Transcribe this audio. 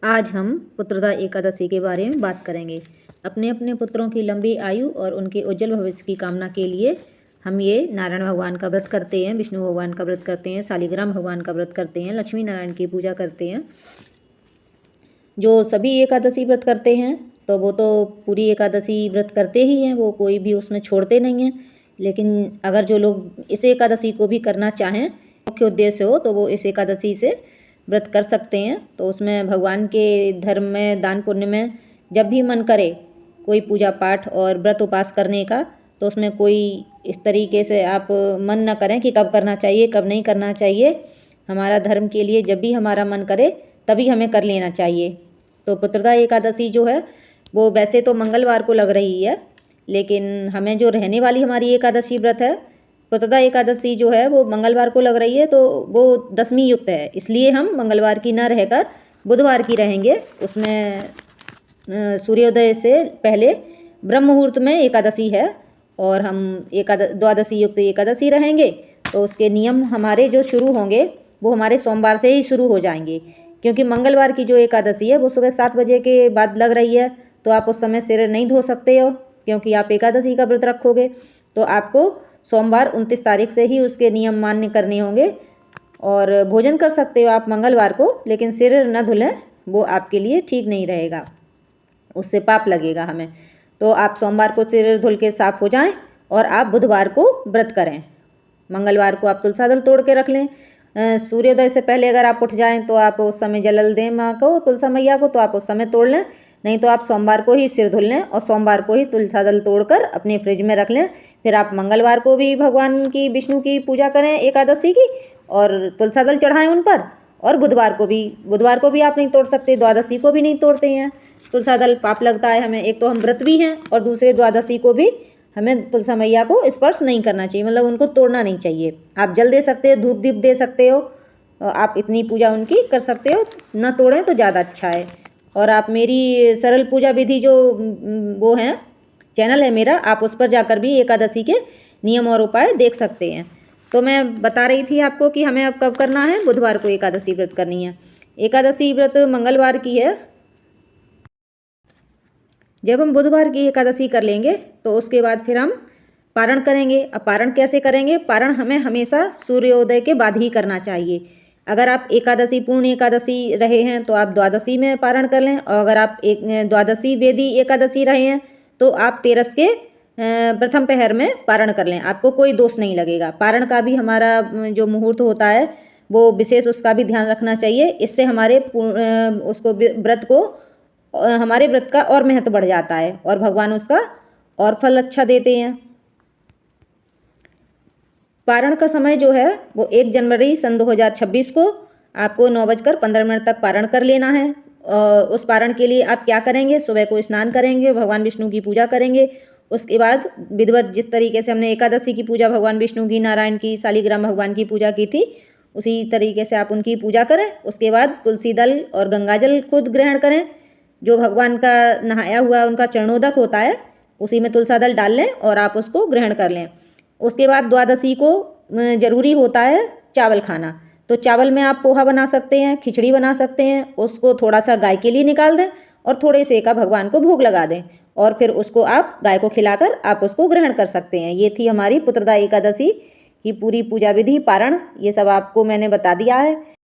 आज हम पुत्रदा एकादशी के बारे में बात करेंगे। अपने अपने पुत्रों की लंबी आयु और उनके उज्जवल भविष्य की कामना के लिए हम ये नारायण भगवान का व्रत करते हैं, विष्णु भगवान का व्रत करते हैं, शालिग्राम भगवान का व्रत करते हैं, लक्ष्मी नारायण की पूजा करते हैं। जो सभी एकादशी व्रत करते हैं तो वो तो पूरी एकादशी व्रत करते ही हैं, वो कोई भी उसमें छोड़ते नहीं हैं। लेकिन अगर जो लोग इस एकादशी को भी करना चाहें, मुख्य उद्देश्य हो, तो वो इस एकादशी से व्रत कर सकते हैं। तो उसमें भगवान के धर्म में, दान पुण्य में जब भी मन करे कोई पूजा पाठ और व्रत उपास करने का, तो उसमें कोई इस तरीके से आप मन न करें कि कब करना चाहिए कब नहीं करना चाहिए। हमारा धर्म के लिए जब भी हमारा मन करे तभी हमें कर लेना चाहिए। तो पुत्रदा एकादशी जो है वो वैसे तो मंगलवार को लग रही है, लेकिन हमें जो रहने वाली हमारी एकादशी व्रत है, पुत्रदा एकादशी जो है वो मंगलवार को लग रही है, तो वो दशमी युक्त है। इसलिए हम मंगलवार की न रहकर बुधवार की रहेंगे। उसमें सूर्योदय से पहले ब्रह्म मुहूर्त में एकादशी है और हम द्वादशी युक्त एकादशी रहेंगे। तो उसके नियम हमारे जो शुरू होंगे वो हमारे सोमवार से ही शुरू हो जाएंगे, क्योंकि मंगलवार की जो एकादशी है वो सुबह 7 बजे के बाद लग रही है। तो आप उस समय सिर नहीं धो सकते हो, क्योंकि आप एकादशी का व्रत रखोगे। तो आपको सोमवार 29 तारीख से ही उसके नियम मान्य करने होंगे। और भोजन कर सकते हो आप मंगलवार को, लेकिन सिर न धुलें, वो आपके लिए ठीक नहीं रहेगा, उससे पाप लगेगा हमें। तो आप सोमवार को सिर धुल के साफ हो जाएं और आप बुधवार को व्रत करें। मंगलवार को आप तुलसा दल तोड़ के रख लें। सूर्योदय से पहले अगर आप उठ जाएं तो आप उस समय जल दें माँ को, तुलसा मैया को, तो आप उस समय तोड़ लें। नहीं तो आप सोमवार को ही सिर धुल लें और सोमवार को ही तुलसा दल तोड़कर अपने फ्रिज में रख लें। फिर आप मंगलवार को भी भगवान की, विष्णु की पूजा करें एकादशी की, और तुलसा दल चढ़ाएं उन पर। और बुधवार को भी आप नहीं तोड़ सकते, द्वादशी को भी नहीं तोड़ते हैं तुलसा दल, पाप लगता है हमें। एक तो हम व्रत भी हैं और दूसरे द्वादशी को भी हमें तुलसा मैया को स्पर्श नहीं करना चाहिए, मतलब उनको तोड़ना नहीं चाहिए। आप जल दे सकते हो, धूप दीप दे सकते हो, आप इतनी पूजा उनकी कर सकते हो, न तोड़ें तो ज़्यादा अच्छा है। और आप मेरी सरल पूजा विधि जो वो हैं, चैनल है मेरा, आप उस पर जाकर भी एकादशी के नियम और उपाय देख सकते हैं। तो मैं बता रही थी आपको कि हमें अब कब करना है, बुधवार को एकादशी व्रत करनी है। एकादशी व्रत मंगलवार की है। जब हम बुधवार की एकादशी कर लेंगे तो उसके बाद फिर हम पारण करेंगे। अब पारण कैसे करेंगे? पारण हमें हमेशा सूर्योदय के बाद ही करना चाहिए। अगर आप एकादशी, पूर्ण एकादशी रहे हैं तो आप द्वादशी में पारण कर लें, और अगर आप एक द्वादशी वेदी एकादशी रहे हैं तो आप तेरस के प्रथम पहर में पारण कर लें, आपको कोई दोष नहीं लगेगा। पारण का भी हमारा जो मुहूर्त होता है वो विशेष, उसका भी ध्यान रखना चाहिए। इससे हमारे उसको व्रत को, हमारे व्रत का और महत्व बढ़ जाता है और भगवान उसका और फल अच्छा देते हैं। पारण का समय जो है वो 1 जनवरी सन 2026 को आपको 9:15 तक पारण कर लेना है। उस पारण के लिए आप क्या करेंगे? सुबह को स्नान करेंगे, भगवान विष्णु की पूजा करेंगे। उसके बाद विधिवत, जिस तरीके से हमने एकादशी की पूजा भगवान विष्णु की, नारायण की, शालिग्राम भगवान की पूजा की थी, उसी तरीके से आप उनकी पूजा करें। उसके बाद तुलसी दल और गंगा जल खुद ग्रहण करें। जो भगवान का नहाया हुआ उनका चरणोदक होता है, उसी में तुलसा दल डाल लें और आप उसको ग्रहण कर लें। उसके बाद द्वादशी को ज़रूरी होता है चावल खाना। तो चावल में आप पोहा बना सकते हैं, खिचड़ी बना सकते हैं। उसको थोड़ा सा गाय के लिए निकाल दें और थोड़े से का भगवान को भोग लगा दें, और फिर उसको आप गाय को खिलाकर आप उसको ग्रहण कर सकते हैं। ये थी हमारी पुत्रदा एकादशी की पूरी पूजा विधि, पारण, ये सब आपको मैंने बता दिया है।